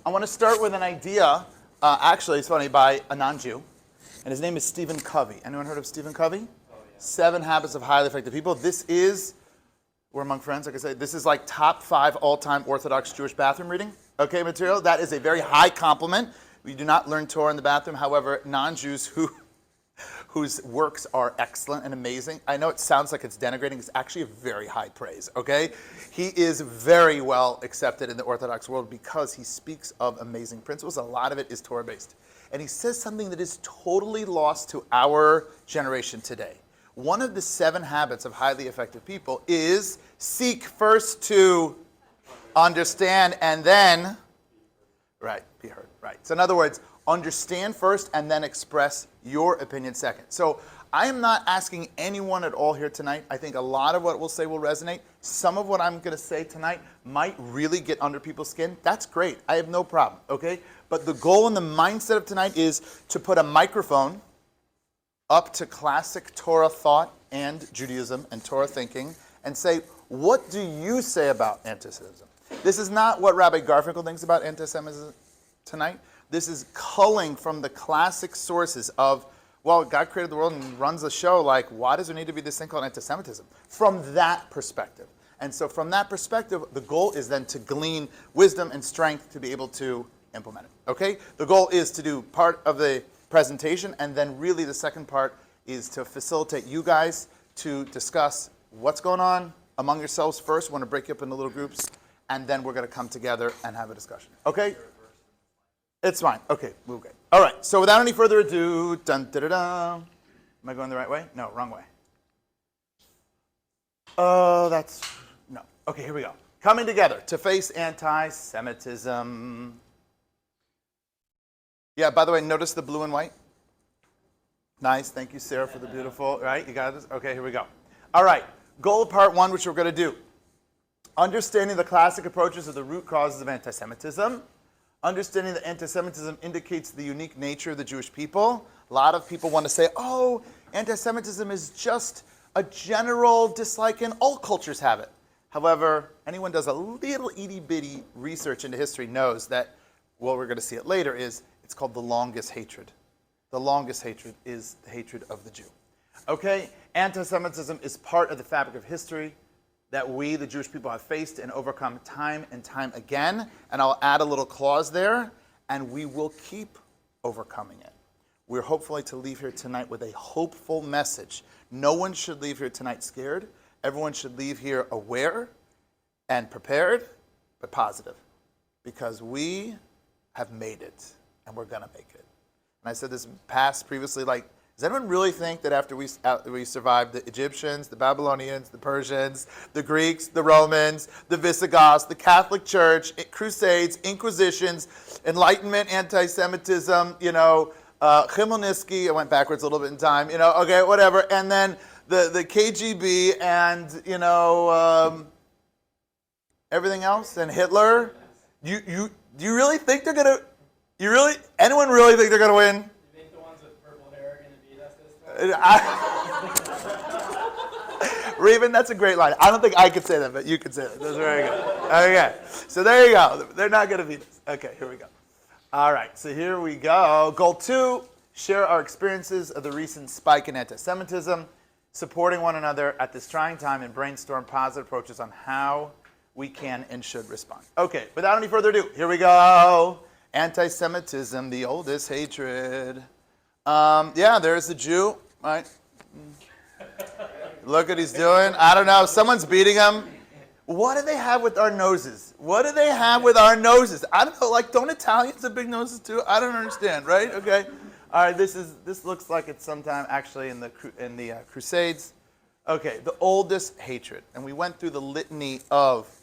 I want to start with an idea, actually, it's funny, by a non-Jew, and his name is Stephen Covey. Anyone heard of Stephen Covey? Oh, yeah. 7 Habits of Highly Effective People. This is, we're among friends, like I said, this is like top 5 all-time Orthodox Jewish bathroom reading, okay, material. That is a very high compliment. We do not learn Torah in the bathroom. However, non-Jews whose works are excellent and amazing. I know it sounds like it's denigrating. It's actually a very high praise, okay? He is very well accepted in the Orthodox world because he speaks of amazing principles. A lot of it is Torah-based. And he says something that is totally lost to our generation today. One of the 7 habits of highly effective people is seek first to understand and then, right, be heard, right. So in other words, understand first and then express your opinion second. So I am not asking anyone at all here tonight. I think a lot of what we'll say will resonate. Some of what I'm going to say tonight might really get under people's skin. That's great. I have no problem, okay? But the goal and the mindset of tonight is to put a microphone up to classic Torah thought and Judaism and Torah thinking and say, what do you say about antisemitism? This is not what Rabbi Garfinkel thinks about antisemitism tonight. This is culling from the classic sources of, well, God created the world and runs the show, like, why does there need to be this thing called antisemitism? From that perspective. And so from that perspective, the goal is then to glean wisdom and strength to be able to implement it, okay? The goal is to do part of the presentation, and then really the second part is to facilitate you guys to discuss what's going on among yourselves first. We want to break you up into little groups, and then we're going to come together and have a discussion, okay? It's fine. Okay, we're good. All right, so without any further ado, dun, da, da, da. Am I going the right way? No, wrong way. Oh, that's, no. Okay, here we go. Coming together to face anti-Semitism. Yeah, by the way, notice the blue and white? Nice, thank you, Sarah, for the beautiful, right? You got this? Okay, here we go. All right, goal of part 1, which we're going to do. Understanding the classic approaches of the root causes of anti-Semitism. Understanding that anti-Semitism indicates the unique nature of the Jewish people. A lot of people want to say, oh, anti-Semitism is just a general dislike and all cultures have it. However, anyone does a little itty-bitty research into history knows that, well, we're going to see it later, is it's called the longest hatred. The longest hatred is the hatred of the Jew. Okay? Anti-Semitism is part of the fabric of history that we, the Jewish people, have faced and overcome time and time again. And I'll add a little clause there, and we will keep overcoming it. We're hopefully to leave here tonight with a hopeful message. No one should leave here tonight scared. Everyone should leave here aware and prepared, but positive. Because we have made it, and we're going to make it. And I said this previously, like, does anyone really think that after we survived the Egyptians, the Babylonians, the Persians, the Greeks, the Romans, the Visigoths, the Catholic Church, Crusades, Inquisitions, Enlightenment, anti-Semitism, Chmielnicki, I went backwards a little bit in time, okay, whatever, and then the KGB and, everything else, and Hitler? Do you really think they're going to, anyone really think they're going to win? Reuben, that's a great line. I don't think I could say that, but you could say that. That's very good. Okay, so there you go. They're not going to beat us. Okay, here we go. All right, so here we go. Goal 2, share our experiences of the recent spike in anti-Semitism, supporting one another at this trying time, and brainstorm positive approaches on how we can and should respond. Okay, without any further ado, here we go. Anti-Semitism, the oldest hatred. Yeah, there's the Jew, right? Look what he's doing. I don't know. Someone's beating him. What do they have with our noses? What do they have with our noses? I don't know. Like, don't Italians have big noses too? I don't understand, right? Okay. All right. This looks like it's sometime actually in the Crusades. Okay. The oldest hatred, and we went through the litany of,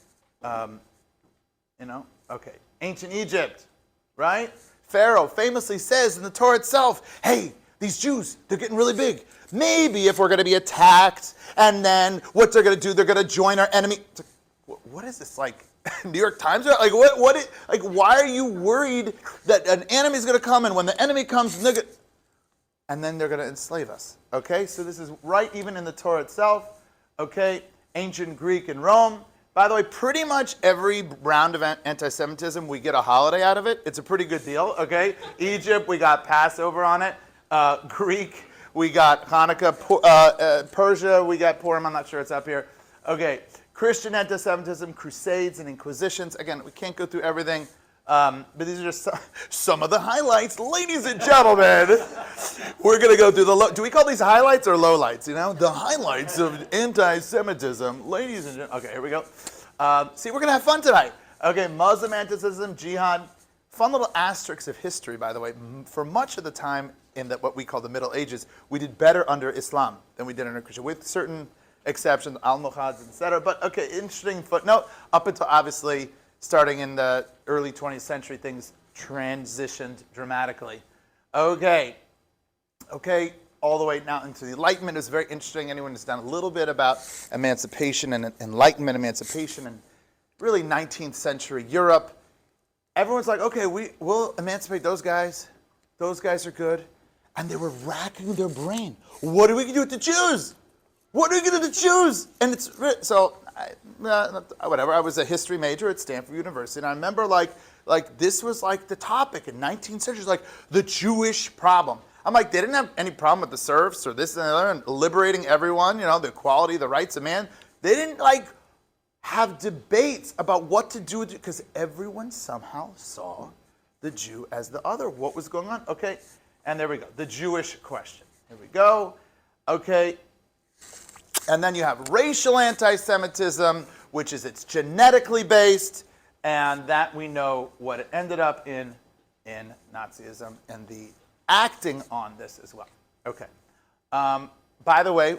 okay, ancient Egypt, right? Pharaoh famously says in the Torah itself, hey, these Jews, they're getting really big. Maybe if we're going to be attacked, and then what they're going to do, they're going to join our enemy. What is this, like New York Times? Like, why are you worried that an enemy is going to come, and when the enemy comes, and then they're going to enslave us? Okay, so this is right even in the Torah itself. Okay, ancient Greek and Rome. By the way, pretty much every round of anti-Semitism, we get a holiday out of it. It's a pretty good deal, okay? Egypt, we got Passover on it. Greek, we got Hanukkah. Persia, we got Purim. I'm not sure it's up here. Okay, Christian anti-Semitism, Crusades and Inquisitions. Again, we can't go through everything, but these are just some of the highlights. Ladies and gentlemen, we're going to go through do we call these highlights or lowlights, you know? The highlights of anti-Semitism. Ladies and gentlemen. Okay, here we go. See, we're going to have fun tonight. Okay, Muslim antisemitism, jihad. Fun little asterisks of history, by the way. For much of the time in what we call the Middle Ages, we did better under Islam than we did under Christian, with certain exceptions, al-Muhajirs, etc. But okay, interesting footnote. Up until obviously starting in the early 20th century, things transitioned dramatically. Okay, all the way now into the Enlightenment. It was very interesting. Anyone who's done a little bit about emancipation and Enlightenment emancipation and really 19th century Europe, everyone's like, okay, we'll emancipate those guys. Those guys are good. And they were racking their brain. What are we going to do with the Jews? What are we going to do with the Jews? And it's so, whatever. I was a history major at Stanford University, and I remember like this was like the topic in 19th century, like the Jewish problem. I'm like, they didn't have any problem with the serfs or this and the other, and liberating everyone, you know, the equality, the rights of man. They didn't like have debates about what to do with it because everyone somehow saw the Jew as the other. What was going on? Okay, and there we go. The Jewish question. Here we go. Okay. And then you have racial anti-Semitism, which is it's genetically based, and that we know what it ended up in Nazism and the acting on this as well. Okay. By the way,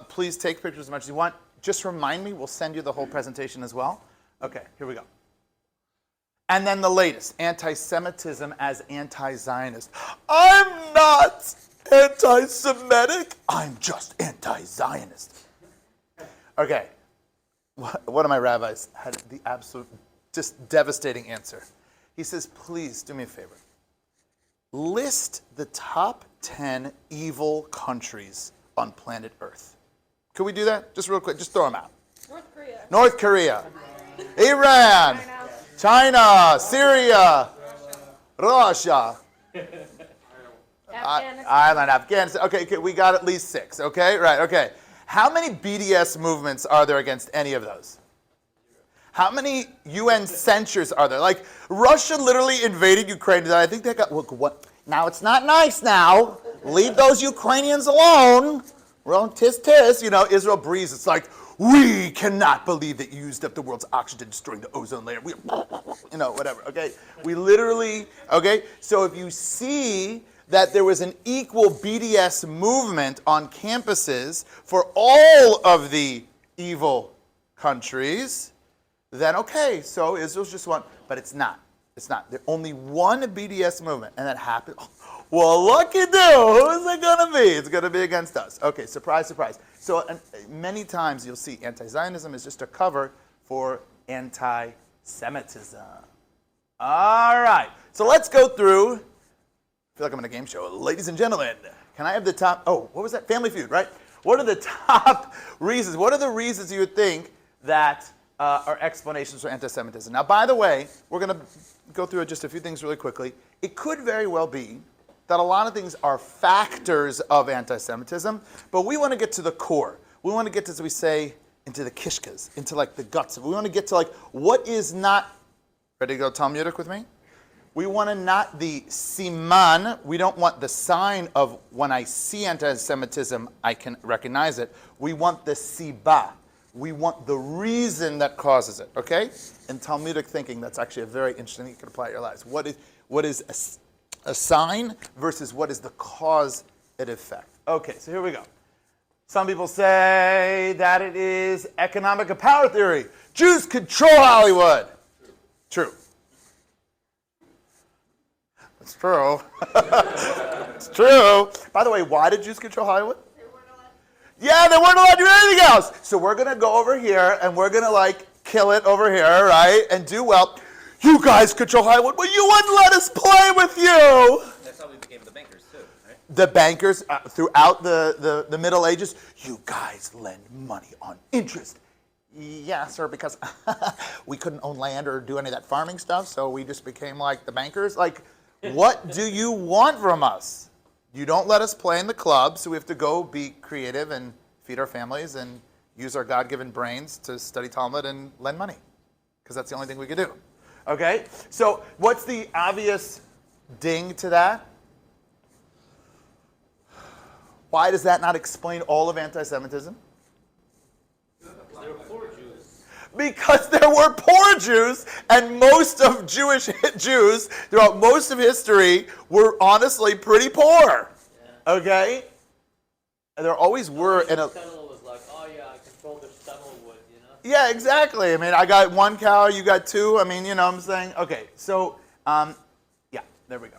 please take pictures as much as you want. Just remind me, we'll send you the whole presentation as well. Okay, here we go. And then the latest, anti-Semitism as anti-Zionist. I'm not anti-Semitic, I'm just anti-Zionist. Okay, one of my rabbis had the absolute, just devastating answer. He says, please do me a favor. List the top 10 evil countries on planet Earth. Can we do that? Just real quick, just throw them out. North Korea. Iran. China. Syria. Russia. Ireland, Afghanistan. Okay, we got at least 6. Okay, right, okay. How many BDS movements are there against any of those? How many UN censures are there? Like, Russia literally invaded Ukraine. I think they got, look, what? Now, it's not nice now. Leave those Ukrainians alone. Well, tis, you know, Israel breathes. It's like, we cannot believe that you used up the world's oxygen, destroying the ozone layer. You know, whatever, okay? We literally, okay? So if you see that there was an equal BDS movement on campuses for all of the evil countries, then okay, so Israel's just one, but it's not. It's not. There's only one BDS movement, and that happened. Well, lucky do. Who is it going to be? It's going to be against us. Okay, surprise, surprise. So many times you'll see anti-Zionism is just a cover for anti-Semitism. All right, so let's go through. I feel like I'm in a game show. Ladies and gentlemen, can I have the top? Oh, what was that? Family Feud, right? What are the top reasons? What are the reasons you would think that are explanations for anti-Semitism? Now, by the way, we're going to go through just a few things really quickly. It could very well be that a lot of things are factors of anti-Semitism, but we want to get to the core. We want to get to, as we say, into the kishkas, into like the guts. We want to get to like what is not, ready to go Talmudic with me? We want to not the siman, we don't want the sign of when I see anti-Semitism, I can recognize it. We want the siba. We want the reason that causes it, okay? In Talmudic thinking, that's actually a very interesting thing you can apply to your lives. What is a sign versus what is the cause and effect? Okay, so here we go. Some people say that it is economic power theory. Jews control Hollywood. True. It's true. It's true. By the way, why did Jews control Hollywood? Yeah, they weren't allowed to do anything else. So we're going to go over here and we're going to like kill it over here, right? And do well. You guys control Hollywood, but you wouldn't let us play with you. That's how we became the bankers too, right? The bankers throughout the Middle Ages, you guys lend money on interest. Yeah, sir, because we couldn't own land or do any of that farming stuff, so we just became like the bankers. Like, what do you want from us? You don't let us play in the club, so we have to go be creative and feed our families and use our God-given brains to study Talmud and lend money, because that's the only thing we could do. Okay? So what's the obvious ding to that? Why does that not explain all of anti-Semitism? They were poor Jews. Because there were poor Jews, and most of Jewish Jews throughout most of history were honestly pretty poor. Yeah. Okay? And there always were. And Fennel was like, oh yeah, I control the fennel wood, you know? Yeah, exactly. I mean, I got 1 cow, you got 2. I mean, you know what I'm saying? Okay, so, yeah, there we go.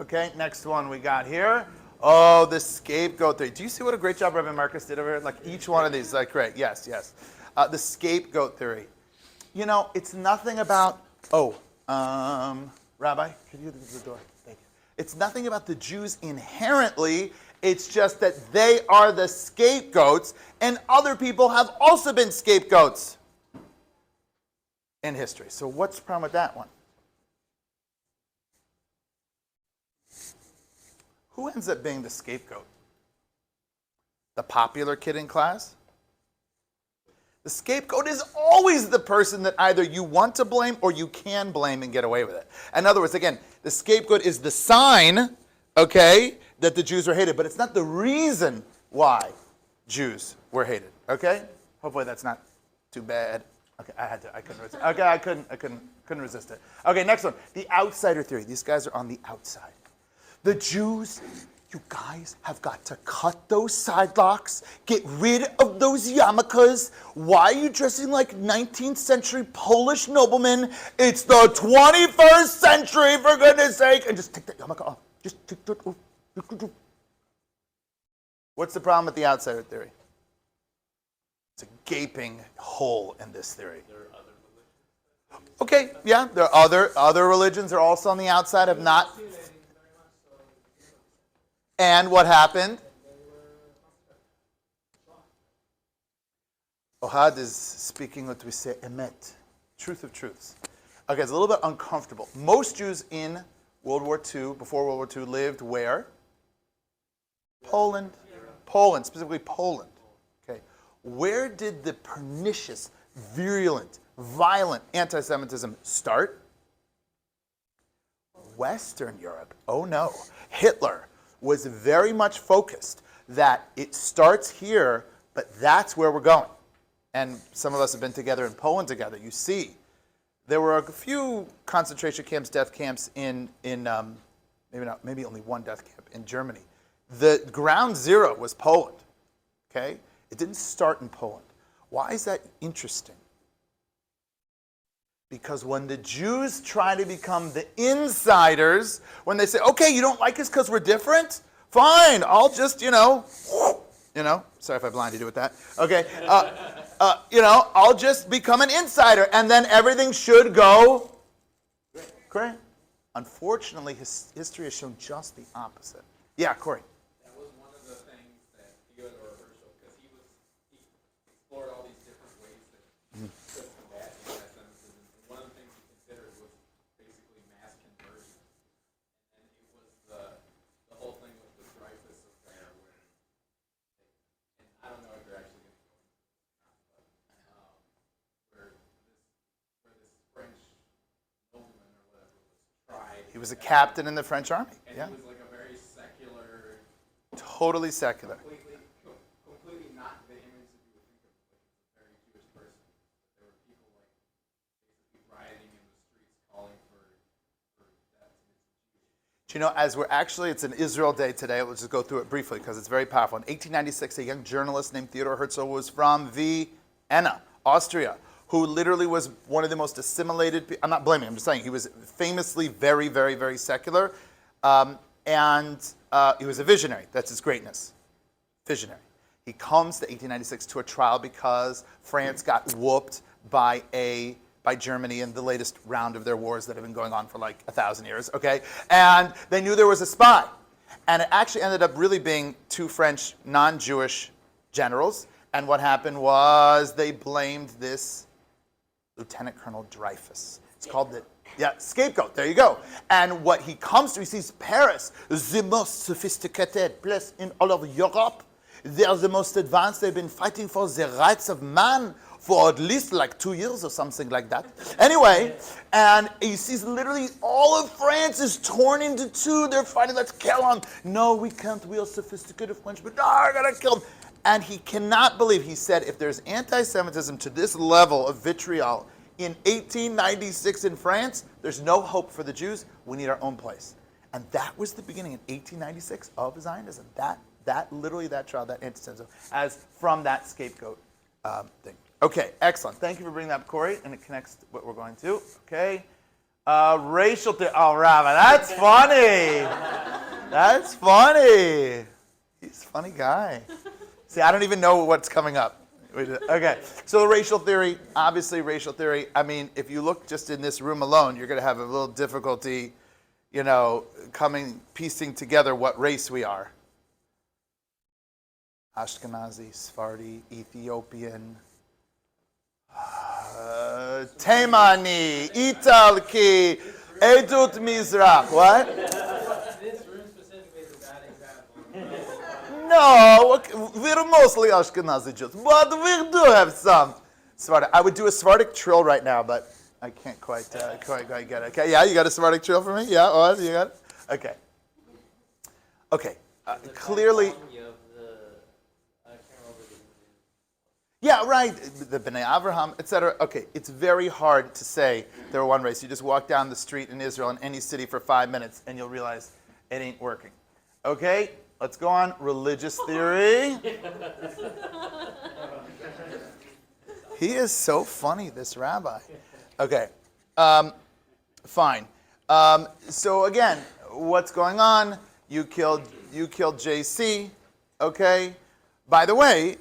Okay, next one we got here. Oh, the scapegoat theory. Do you see what a great job Reverend Marcus did over here? Like each one of these, like, great. Yes, yes. The scapegoat theory. You know, it's nothing about, Rabbi, could you leave the door? Thank you. It's nothing about the Jews inherently. It's just that they are the scapegoats, and other people have also been scapegoats in history. So what's the problem with that one? Who ends up being the scapegoat? The popular kid in class? The scapegoat is always the person that either you want to blame or you can blame and get away with it. In other words, again, the scapegoat is the sign, okay, that the Jews were hated, but it's not the reason why Jews were hated, okay? Hopefully that's not too bad. Okay, I couldn't resist it. Okay, I couldn't resist it. Okay, next one, the outsider theory. These guys are on the outside. The Jews, you guys have got to cut those side locks, get rid of those yarmulkes. Why are you dressing like 19th century Polish noblemen? It's the 21st century, for goodness sake. And just take that yarmulke off. Just take that off. What's the problem with the outsider theory? It's a gaping hole in this theory. There are other religions. Okay, yeah, there are other religions are also on the outside, have not. And what happened? Ohad is speaking what we say emet, truth of truths. Okay, it's a little bit uncomfortable. Most Jews in World War II, before World War II, lived where? Poland. Poland, specifically Poland. Okay, where did the pernicious, virulent, violent anti-Semitism start? Western Europe. Oh no, Hitler was very much focused that it starts here, but that's where we're going. And some of us have been together in Poland together. You see, there were a few concentration camps, death camps in maybe only one death camp in Germany. The ground zero was Poland, okay? It didn't start in Poland. Why is that interesting? Because when the Jews try to become the insiders, when they say, okay, you don't like us because we're different? Fine, I'll just, sorry if I blinded you with that. Okay, I'll just become an insider and then everything should go great. Unfortunately, history has shown just the opposite. Yeah, Corey. That was one of the things that Theodore Herschel, because he explored all these different ways that could combat anti-Semitism. And one of the things he considered was basically mass conversion. And it was the whole thing with the Dreyfus affair, and I don't know if you're actually going to go into this or not, but where this French nobleman or whatever was tried. He was a captain in the French army. And Yeah. he was like a very secular. Totally secular. Completely not the image that you would think of like a very Jewish person. But there were people like basically rioting in the streets calling for death to his Jews. Do you know, it's an Israel day today. Let's just go through it briefly because it's very powerful. In 1896, a young journalist named Theodor Herzl was from Vienna, Austria, who literally was one of the most assimilated. I'm not blaming him, I'm just saying he was famously very, very, very secular. And he was a visionary. That's his greatness. Visionary. He comes to 1896 to a trial because France got whooped by Germany in the latest round of their wars that have been going on for like 1,000 years, okay? And they knew there was a spy. And it actually ended up really being 2 French non-Jewish generals. And what happened was they blamed this Lieutenant Colonel Dreyfus. It's called the scapegoat. There you go. And what he comes to, he sees Paris, the most sophisticated place in all of Europe. They're the most advanced. They've been fighting for the rights of man for at least like 2 years or something like that. Anyway, and he sees literally all of France is torn into two. They're fighting, let's kill him. No, we can't. We are sophisticated French, but I gotta kill him. And he cannot believe, he said, if there's anti-Semitism to this level of vitriol in 1896 in France, there's no hope for the Jews. We need our own place. And that was the beginning in 1896 of Zionism. That trial, that antisemitism, as from that scapegoat thing. Okay, excellent. Thank you for bringing that up, Corey, and it connects to what we're going to. Okay. Racial theory. Oh, Rabbi, that's funny. That's funny. He's a funny guy. See, I don't even know what's coming up. Okay, so racial theory, obviously racial theory. I mean, if you look just in this room alone, you're going to have a little difficulty, piecing together what race we are. Ashkenazi, Sephardi, Ethiopian, Temani, Italki, Edut Mizrach. What? This room specifically is a bad example. No, we're mostly Ashkenazi Jews, but we do have some Sephardic. I would do a Sephardic trill right now, but I can't quite get it. Okay, yeah, you got a Sephardic trill for me? Yeah, oh, you got it? Okay. Okay, clearly. Yeah, right, the Bnei Avraham, etc. Okay, it's very hard to say they're one race. You just walk down the street in Israel, in any city for 5 minutes, and you'll realize it ain't working. Okay? Let's go on. Religious theory. He is so funny, this rabbi. Okay. Fine. So again, what's going on? You killed JC. Okay. By the way,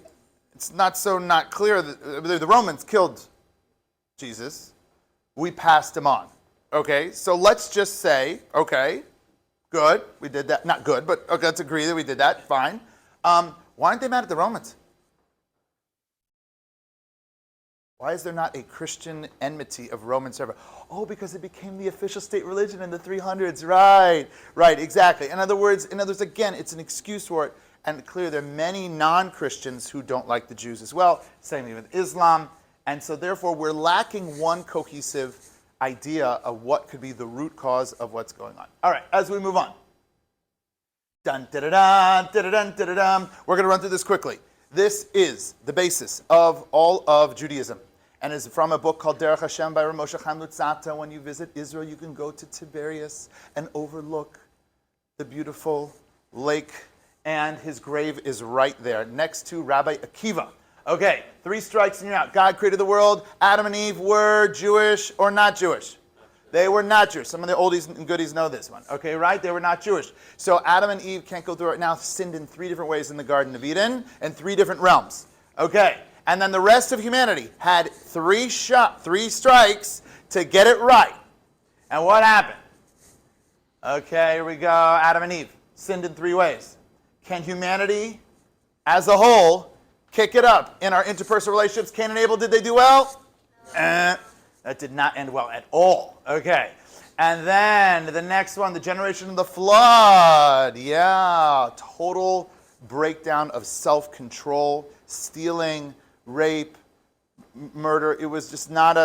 it's not clear that the Romans killed Jesus. We passed him on. Okay. So let's just say, okay, good, we did that. Not good, but okay, let's agree that we did that. Fine. Why aren't they mad at the Romans? Why is there not a Christian enmity of Roman servant? Oh, because it became the official state religion in the 300s. Right, exactly. In other words, again, it's an excuse for it. And clearly there are many non-Christians who don't like the Jews as well. Same thing with Islam. And so therefore we're lacking one cohesive idea of what could be the root cause of what's going on. All right, as we move on. Dun, da, da, da, da, da, da, da, da. We're going to run through this quickly. This is the basis of all of Judaism, and is from a book called Derech Hashem by Rav Moshe Chaim Luzzatto. When you visit Israel, you can go to Tiberias and overlook the beautiful lake, and his grave is right there, next to Rabbi Akiva. Okay, 3 strikes and you're out. God created the world. Adam and Eve were Jewish or not Jewish? They were not Jewish. Some of the oldies and goodies know this one. Okay, right? They were not Jewish. So Adam and Eve, can't go through it now, sinned in 3 different ways in the Garden of Eden, in 3 different realms. Okay, and then the rest of humanity had 3 strikes to get it right. And what happened? Okay, here we go. Adam and Eve sinned in 3 ways. Can humanity, as a whole, kick it up in our interpersonal relationships? Cain and Abel, did they do well? That did not end well at all. Okay. And then the next one, the generation of the flood. Yeah, total breakdown of self-control, stealing, rape, murder. It was just not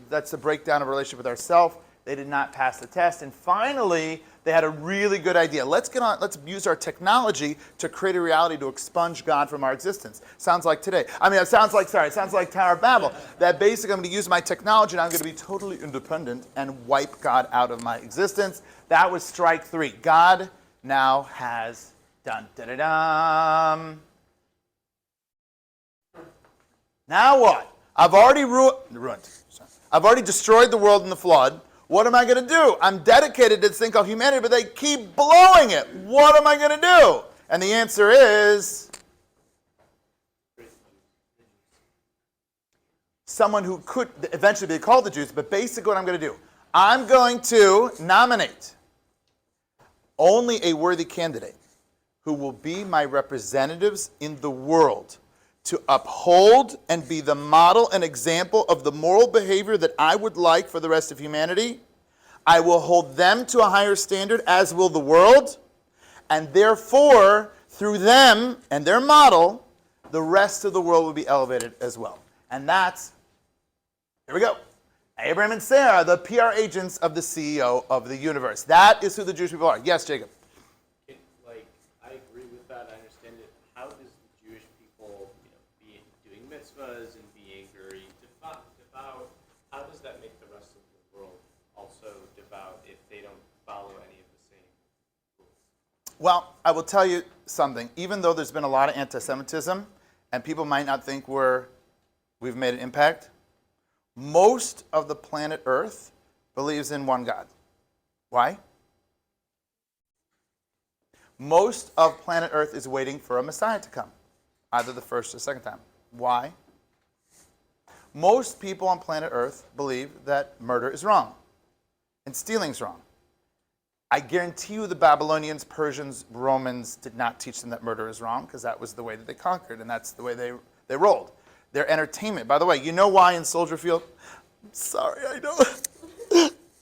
that's a breakdown of a relationship with ourselves. They did not pass the test. And finally, they had a really good idea. Let's use our technology to create a reality to expunge God from our existence. Sounds like today. It sounds like Tower of Babel. That basically I'm going to use my technology and I'm going to be totally independent and wipe God out of my existence. That was strike 3. God now has done. Da-da-dum. Now what? I've already ruined. I've already destroyed the world in the flood. What am I going to do? I'm dedicated to this thing called humanity, but they keep blowing it. What am I going to do? And the answer is someone who could eventually be called the Jews, but basically what I'm going to do, I'm going to nominate only a worthy candidate who will be my representatives in the world to uphold and be the model and example of the moral behavior that I would like for the rest of humanity. I will hold them to a higher standard, as will the world. And therefore, through them and their model, the rest of the world will be elevated as well. And that's, here we go, Abraham and Sarah, the PR agents of the CEO of the universe. That is who the Jewish people are. Yes, Jacob? I agree with that. I understand it. How does the Jewish people, be doing mitzvahs and being very devout, how does that make the rest of the world also devout if they don't follow any of the same rules? Well, I will tell you something. Even though there's been a lot of anti-Semitism, and people might not think we've made an impact, most of the planet Earth believes in one God. Why? Most of planet Earth is waiting for a Messiah to come, either the first or second time. Why? Most people on planet Earth believe that murder is wrong and stealing is wrong. I guarantee you the Babylonians, Persians, Romans did not teach them that murder is wrong, because that was the way that they conquered, and that's the way they rolled. Their entertainment. By the way, you know why in Soldier Field? I'm sorry, I know.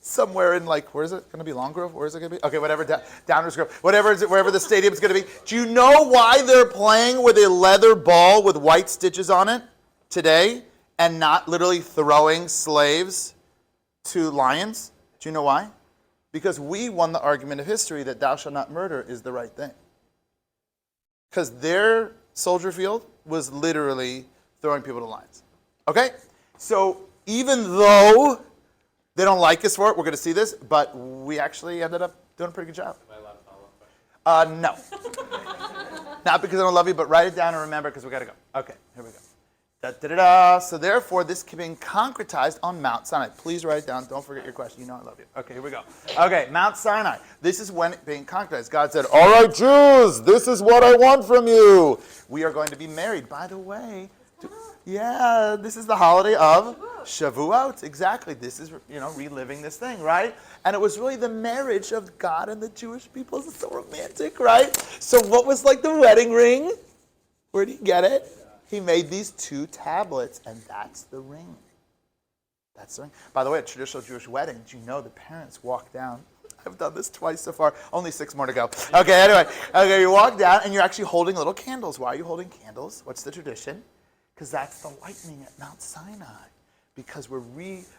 Somewhere in, where is it going to be? Long Grove? Where is it going to be? Okay, whatever, Downers Grove. Whatever is it, wherever the stadium's going to be. Do you know why they're playing with a leather ball with white stitches on it today and not literally throwing slaves to lions? Do you know why? Because we won the argument of history that thou shalt not murder is the right thing. Because their Soldier Field was literally throwing people to lions. Okay? So even though they don't like us for it, we're going to see this, but we actually ended up doing a pretty good job. Am I allowed to follow up? No. Not because I don't love you, but write it down and remember, because we got to go. Okay, here we go. Da-da-da-da. So therefore, this being concretized on Mount Sinai. Please write it down. Don't forget your question. You know I love you. Okay, here we go. Okay, Mount Sinai. This is when it being concretized. God said, all right, Jews, this is what I want from you. We are going to be married. By the way, yeah, this is the holiday of Shavuot. Exactly. This is, reliving this thing, right? And it was really the marriage of God and the Jewish people. It's so romantic, right? So what was the wedding ring? Where did he get it? He made these 2 tablets, and that's the ring. That's the ring. By the way, a traditional Jewish wedding, do you know the parents walk down? I've done this twice so far. Only 6 more to go. Okay, anyway. Okay, you walk down, and you're actually holding little candles. Why are you holding candles? What's the tradition? Because that's the lightning at Mount Sinai. Because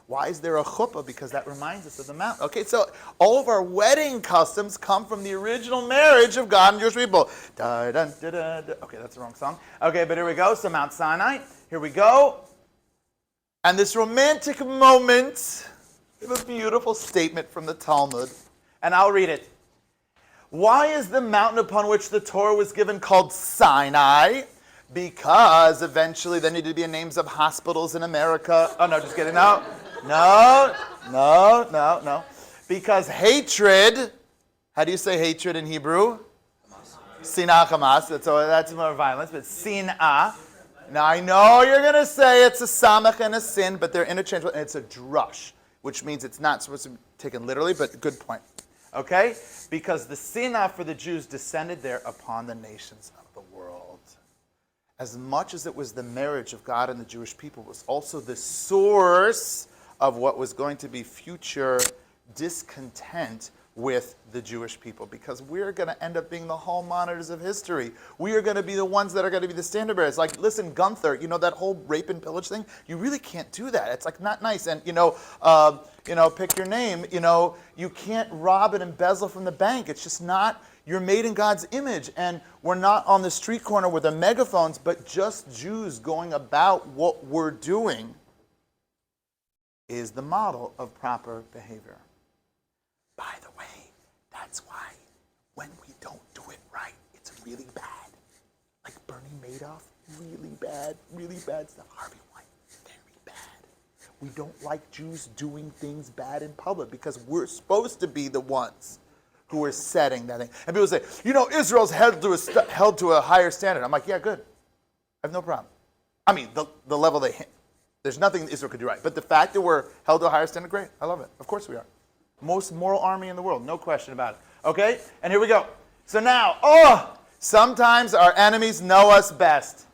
why is there a chuppah? Because that reminds us of the mountain. Okay, so all of our wedding customs come from the original marriage of God and Jewish people. Da, da, da, da, da. Okay, that's the wrong song. Okay, but here we go. So Mount Sinai. Here we go. And this romantic moment, we have a beautiful statement from the Talmud. And I'll read it. Why is the mountain upon which the Torah was given called Sinai? Because eventually there needed to be names of hospitals in America. Oh, no, just kidding. No. Because hatred, how do you say hatred in Hebrew? Sinah Hamas. That's more violence, but sinah. Now, I know you're going to say it's a samach and a sin, but they're interchangeable, and it's a drush, which means it's not supposed to be taken literally, but good point. Okay? Because the sinah for the Jews descended there upon the nations of the world. As much as it was the marriage of God and the Jewish people, it was also the source of what was going to be future discontent with the Jewish people, because we're going to end up being the hall monitors of history. We are going to be the ones that are going to be the standard bearers. Listen, Gunther, that whole rape and pillage thing, you really can't do that. It's not nice. And, pick your name, you can't rob and embezzle from the bank. It's just not. You're made in God's image, and we're not on the street corner with the megaphones, but just Jews going about what we're doing is the model of proper behavior. By the way, that's why when we don't do it right, it's really bad. Like Bernie Madoff, really bad stuff. Harvey Weinstein, very bad. We don't like Jews doing things bad in public because we're supposed to be the ones who are setting that thing. And people say, Israel's held to a higher standard. I'm like, yeah, good. I have no problem. I mean, the level they hit. There's nothing Israel could do right. But the fact that we're held to a higher standard, great. I love it. Of course we are. Most moral army in the world. No question about it. Okay? And here we go. So now, sometimes our enemies know us best.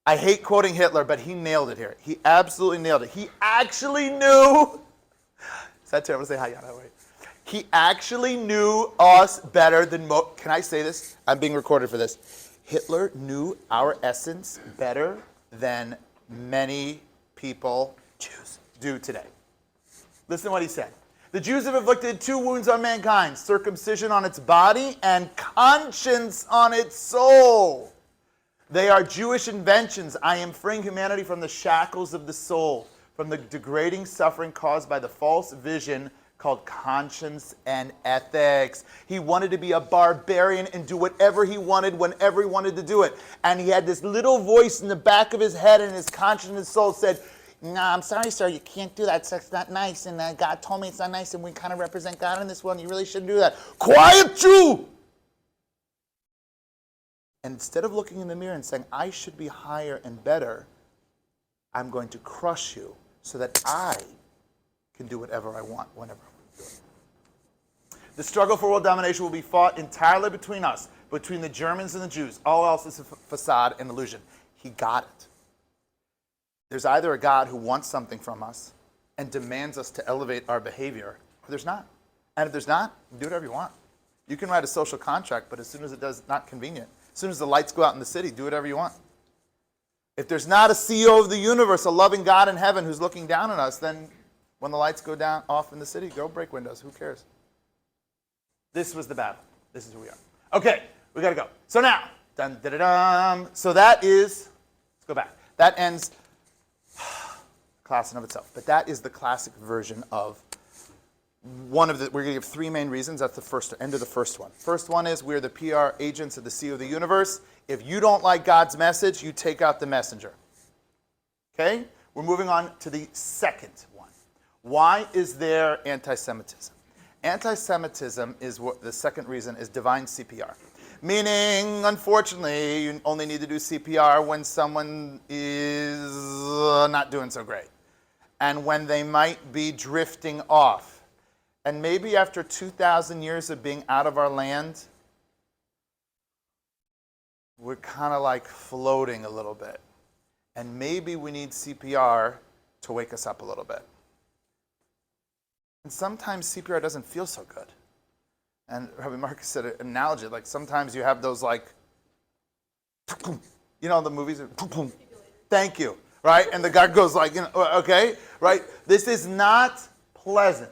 I hate quoting Hitler, but he nailed it here. He absolutely nailed it. He actually knew. Is that terrible to say? Hi, Yana, wait. He actually knew us better than most. Can I say this? I'm being recorded for this. Hitler knew our essence better than many people, Jews, do today. Listen to what he said. The Jews have inflicted two wounds on mankind, circumcision on its body and conscience on its soul. They are Jewish inventions. I am freeing humanity from the shackles of the soul, from the degrading suffering caused by the false vision called conscience and ethics. He wanted to be a barbarian and do whatever he wanted whenever he wanted to do it. And he had this little voice in the back of his head, and his conscience and his soul said, "No, I'm sorry, sir, you can't do that. It's not nice. And God told me it's not nice, and we kind of represent God in this one. You really shouldn't do that." Quiet, Jew! And instead of looking in the mirror and saying, I should be higher and better, I'm going to crush you so that I can do whatever I want whenever I want to do it. The struggle for world domination will be fought entirely between us, between the Germans and the Jews. All else is a facade and illusion. He got it. There's either a God who wants something from us and demands us to elevate our behavior, or there's not. And if there's not, do whatever you want. You can write a social contract, but as soon as it does not convenient, as soon as the lights go out in the city, do whatever you want. If there's not a CEO of the universe, a loving God in heaven who's looking down on us, then when the lights go down off in the city, go break windows. Who cares? This was the battle. This is who we are. Okay, we got to go. So now, dun, dun, dun, dun. So that is, let's go back. That ends class in of itself. But that is the classic version of one of the, we're going to give three main reasons. That's the first, end of the first one. First one is we're the PR agents of the CEO of the universe. If you don't like God's message, you take out the messenger. Okay? We're moving on to the second one. Why is there anti-Semitism? Anti-Semitism is what the second reason is divine CPR. Meaning, unfortunately, you only need to do CPR when someone is not doing so great. And when they might be drifting off. And maybe after 2,000 years of being out of our land, we're kind of like floating a little bit. And maybe we need CPR to wake us up a little bit. And sometimes CPR doesn't feel so good. And Rabbi Marcus said an analogy, like sometimes you have those like, you know the movies, thank you, right? And the guy goes like, okay, right? This is not pleasant.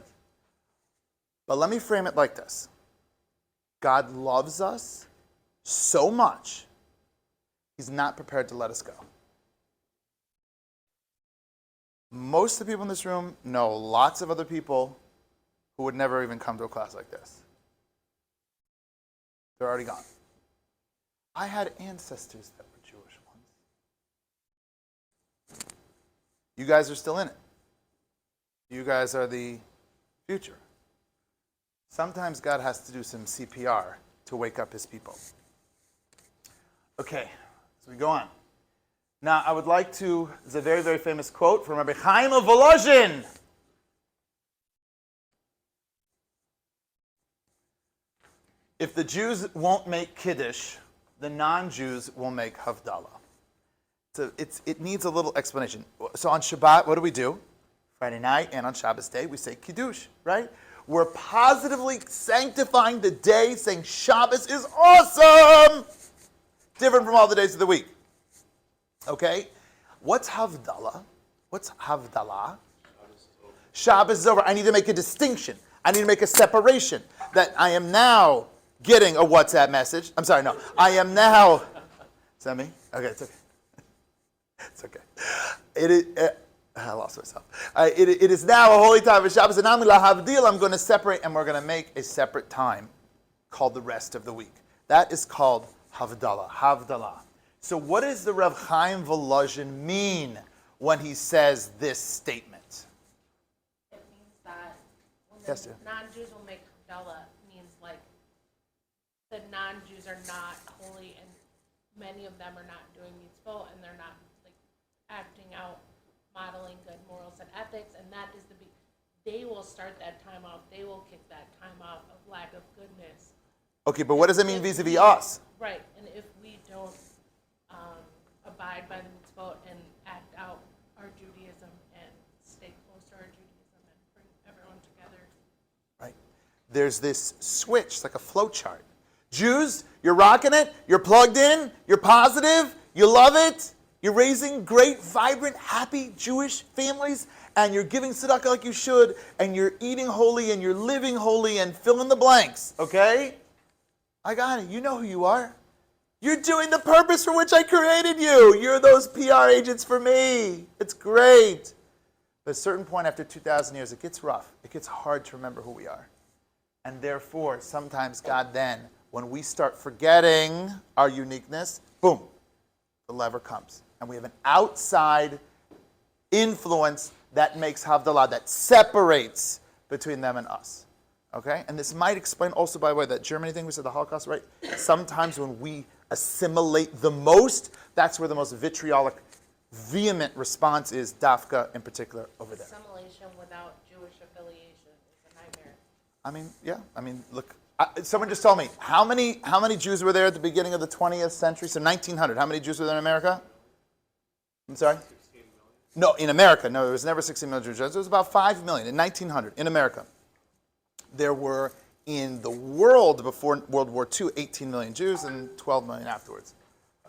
But let me frame it like this. God loves us so much, he's not prepared to let us go. Most of the people in this room know lots of other people who would never even come to a class like this. They're already gone. I had ancestors that were Jewish once. You guys are still in it. You guys are the future. Sometimes God has to do some CPR to wake up his people. Okay, so we go on. Now, I would like to, there's a very, very famous quote from Rabbi Chaim of Volozhin. If the Jews won't make Kiddush, the non-Jews will make Havdalah. So it needs a little explanation. So on Shabbat, what do? Friday night and on Shabbos day, we say Kiddush, right? We're positively sanctifying the day, saying Shabbos is awesome! Different from all the days of the week. Okay? What's Havdalah? Shabbos is over. I need to make a distinction. I need to make a separation. That I am now getting a WhatsApp message. I'm sorry, no. I am now... Is that me? Okay, it's okay. It's okay. I lost myself. It is now a holy time of Shabbos, and I'm going to separate, and we're going to make a separate time called the rest of the week. That is called Havdalah. So what does the Rav Chaim Volozhin mean when he says this statement? It means that when Yes, the dear. non-Jews will make Havdalah, means like the non-Jews are not holy, and many of them are not doing mitzvot, and they're not like acting out, modeling good morals and ethics, and that is they will start that time off. They will kick that time off of lack of goodness. Okay, but what does it mean vis-a-vis us? Right, and if we don't abide by the vote and act out our Judaism and stay close to our Judaism and bring everyone together. Right? There's this switch, it's like a flow chart. Jews, you're rocking it, you're plugged in, you're positive, you love it, you're raising great, vibrant, happy Jewish families, and you're giving tzedakah like you should, and you're eating holy, and you're living holy, and fill in the blanks, okay? I got it. You know who you are. You're doing the purpose for which I created you. You're those PR agents for me. It's great. But at a certain point after 2,000 years, it gets rough. It gets hard to remember who we are. And therefore, sometimes God then, when we start forgetting our uniqueness, boom, the lever comes. And we have an outside influence that makes Havdalah, that separates between them and us. Okay? And this might explain also, by the way, that Germany thing we said, the Holocaust, right? Sometimes when we assimilate the most, that's where the most vitriolic, vehement response is, Dafka in particular, over there. Assimilation without Jewish affiliation is a nightmare. I mean, yeah. I mean, look. Someone just told me, how many Jews were there at the beginning of the 20th century? So 1900. How many Jews were there in America? I'm sorry? 16 million. No, in America. No, there was never 16 million Jews. It was about 5 million in 1900 in America. There were, in the world before World War II, 18 million Jews and 12 million afterwards.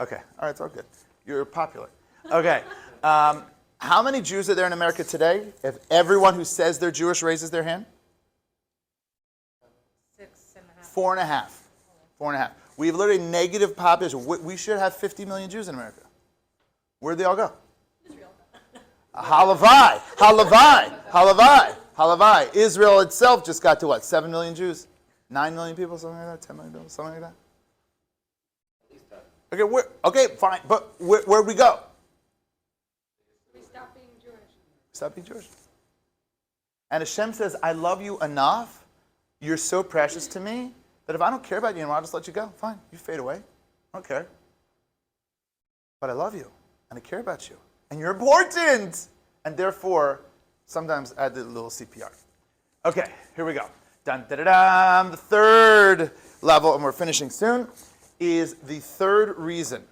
Okay. All right, it's all good. You're popular. Okay. How many Jews are there in America today? If everyone who says they're Jewish raises their hand? 6.5. 4.5. 4.5. We have literally negative population. We should have 50 million Jews in America. Where'd they all go? Israel. Halavai. Halavai. Halavai. Halavai. Israel itself just got to what? 7 million Jews? 9 million people? Something like that? 10 million people? Something like that? At least that. Okay, okay, fine. But where'd we go? We stopped being Jewish. Stop being Jewish. And Hashem says, I love you enough. You're so precious to me that if I don't care about you anymore, I'll just let you go. Fine. You fade away. I don't care. But I love you. And I care about you. And you're important. And therefore, sometimes I did a little CPR. Okay, here we go. Dun, da, da, da. The third level, and we're finishing soon, is the third reason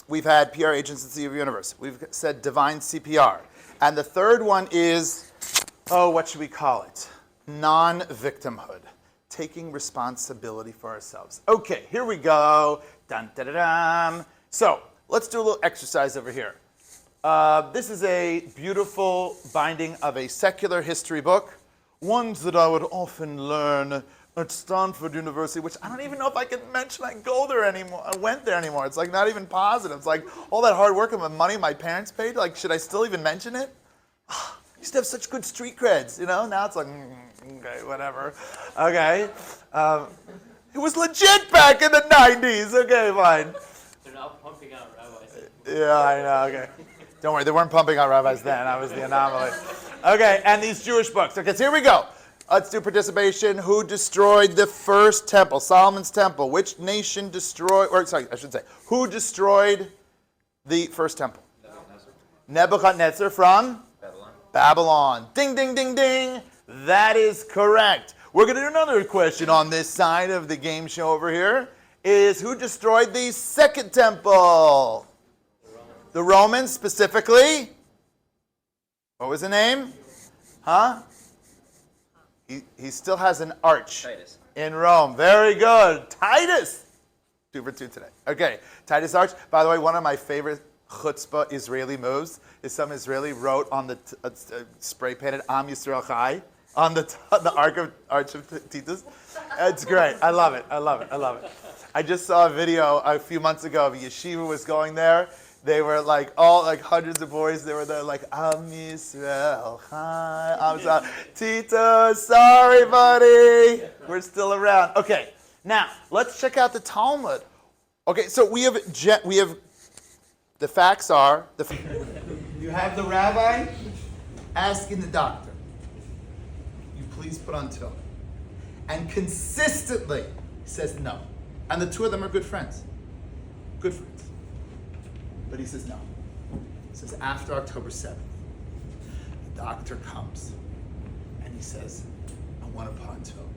we've had PR agents at the universe. We've said divine CPR. And the third one is, what should we call it? Non-victimhood. Taking responsibility for ourselves. Okay, here we go. Dun, da, da, da. So, let's do a little exercise over here. This is a beautiful binding of a secular history book, ones that I would often learn at Stanford University, which I don't even know if I can mention I go there anymore. I went there anymore. It's like not even positive. It's like all that hard work and the money my parents paid. Like, should I still even mention it? I used to have such good street creds, you know? Now it's like, okay, whatever. Okay. It was legit back in the 90s. Okay, fine. They're now pumping out rabbis. Yeah, I know. Okay. Don't worry, they weren't pumping out rabbis then. I was the anomaly. Okay, and these Jewish books. Okay, so here we go. Let's do participation. Who destroyed the first temple? Solomon's temple. Which nation destroyed, who destroyed the first temple? Nebuchadnezzar from? Babylon. Ding, ding, ding, ding. That is correct. We're going to do another question on this side of the game show over here. Is who destroyed the second temple? The Romans specifically. What was the name? Huh? He still has an arch. Titus. In Rome. Very good. Titus. 2 for 2 today. Okay. Titus arch. By the way, one of my favorite chutzpah Israeli moves is some Israeli wrote on the spray painted Am Yisrael Chai on the arch of Titus. It's great. I love it. I love it. I love it. I just saw a video a few months ago of Yeshiva was going there. They were like hundreds of boys. They were there like Am Yisrael Chai. I'm sorry, Tito. Sorry, buddy. We're still around. Okay. Now let's check out the Talmud. Okay. So we have the facts are you have the rabbi asking the doctor, "You please put on tefillin," and consistently he says no. And the two of them are good friends. Good friends. But he says no. He says after October 7th, the doctor comes and he says, I want to put on tefillin.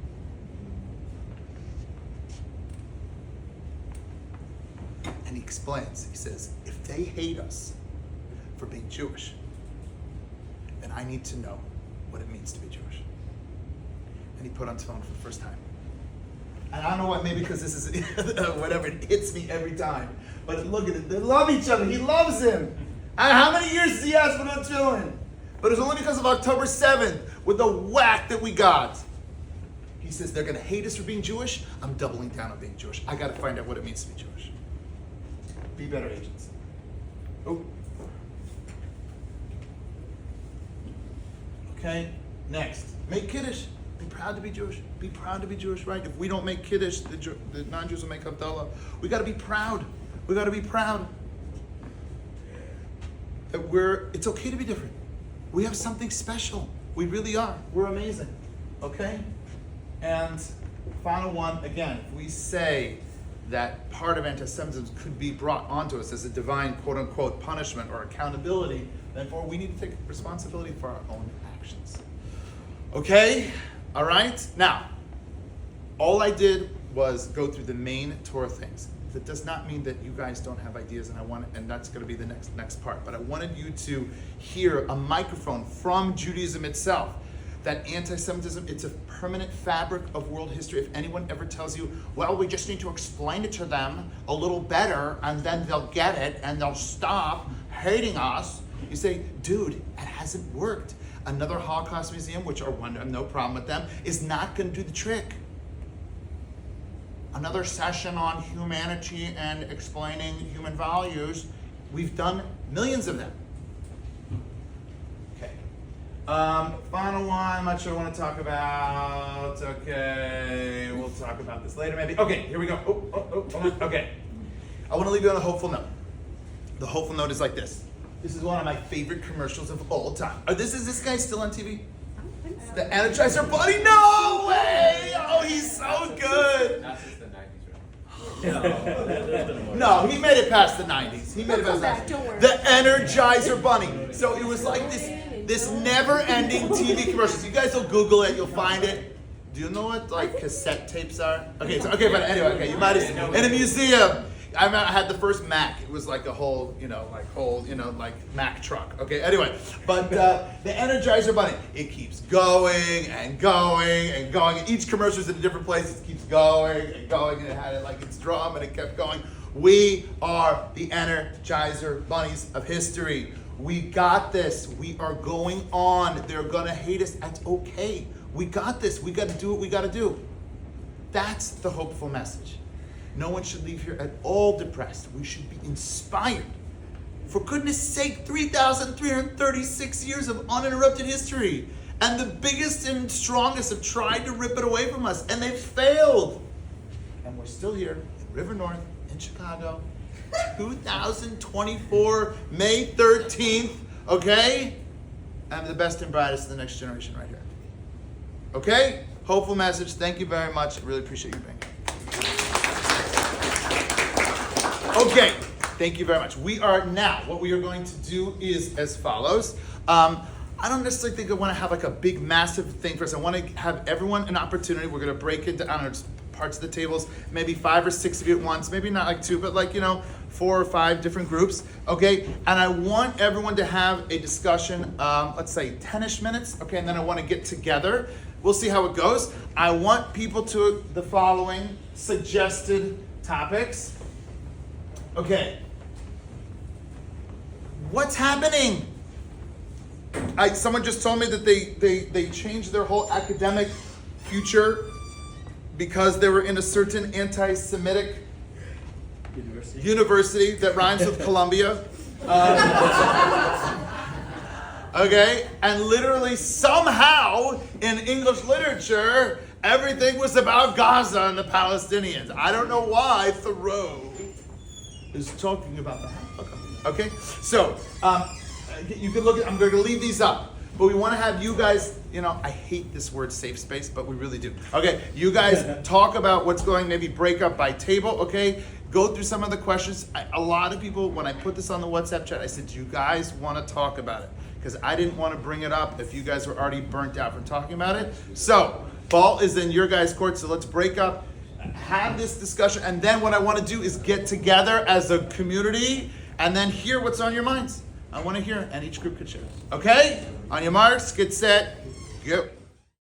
And he explains, he says, if they hate us for being Jewish, then I need to know what it means to be Jewish. And he put on his phone for the first time. And I don't know what, maybe because this is, whatever, it hits me every time. But look at it, they love each other, he loves him. And how many years does he ask for no children? But it was only because of October 7th, with the whack that we got. He says, they're gonna hate us for being Jewish, I'm doubling down on being Jewish. I gotta find out what it means to be Jewish. Be better agents. Oh. Okay, next. Make Kiddush. Be proud to be Jewish. Be proud to be Jewish, right? If we don't make Kiddush, the non-Jews will make Havdalah. We gotta be proud. We gotta be proud that it's okay to be different. We have something special. We really are. We're amazing. Okay? And final one, again, if we say that part of anti-Semitism could be brought onto us as a divine quote-unquote punishment or accountability, then we need to take responsibility for our own actions. Okay? All right? Now, all I did was go through the main Torah things. That does not mean that you guys don't have ideas, and that's going to be the next part. But I wanted you to hear a microphone from Judaism itself. That anti-Semitism, it's a permanent fabric of world history. If anyone ever tells you, well, we just need to explain it to them a little better, and then they'll get it, and they'll stop hating us, you say, dude, it hasn't worked. Another Holocaust museum, which I have no problem with them, is not going to do the trick. Another session on humanity and explaining human values, we've done millions of them. Okay. Final one, I'm not sure I want to talk about. Okay, we'll talk about this later maybe. Okay, here we go. Hold on. Okay. I want to leave you on a hopeful note. The hopeful note is like this. This is one of my favorite commercials of all time. Is this guy still on TV? The Energizer Bunny? No way! Oh, he's so good! Not since the 90s, right? No, he made it past the 90s. He made it past the 90s. Don't worry. The Energizer Bunny. So it was like this never-ending TV commercials. You guys will Google it. You'll find it. Do you know what like cassette tapes are? Okay, but anyway, okay, you might have in a museum. I had the first Mac. It was like a whole, Mac truck. Okay, anyway, but the Energizer Bunny, it keeps going and going and going. And each commercial is in a different place. It keeps going and going, and it had it like its drum, and it kept going. We are the Energizer Bunnies of history. We got this. We are going on. They're gonna hate us. That's okay. We got this. We got to do what we got to do. That's the hopeful message. No one should leave here at all depressed. We should be inspired. For goodness sake, 3,336 years of uninterrupted history. And the biggest and strongest have tried to rip it away from us, and they've failed. And we're still here in River North, in Chicago, 2024, May 13th, okay? I'm the best and brightest of the next generation right here. Okay? Hopeful message. Thank you very much. I really appreciate you being here. Okay, thank you very much. What we are going to do is as follows. I don't necessarily think I want to have like a big, massive thing for us. I want to have everyone an opportunity. We're going to break into, just parts of the tables, maybe 5 or 6 of you at once, maybe not like 2, but 4 or 5 different groups, okay? And I want everyone to have a discussion, let's say 10-ish minutes, okay? And then I want to get together. We'll see how it goes. I want people to the following suggested topics. Okay. What's happening? Someone just told me that they changed their whole academic future because they were in a certain anti-Semitic university that rhymes with Columbia. Okay, and literally somehow in English literature, everything was about Gaza and the Palestinians. I don't know why Thoreau is talking about that. Okay, so you can look at, I'm going to leave these up, but we want to have you guys, I hate this word safe space, but we really do. Okay, you guys talk about what's going, maybe break up by table, okay? Go through some of the questions. A lot of people, when I put this on the WhatsApp chat, I said, do you guys want to talk about it? Because I didn't want to bring it up if you guys were already burnt out from talking about it. So, ball is in your guys' court, so let's break up have this discussion, and then what I want to do is get together as a community and then hear what's on your minds. I want to hear, and each group could share. Okay? On your marks, get set, go.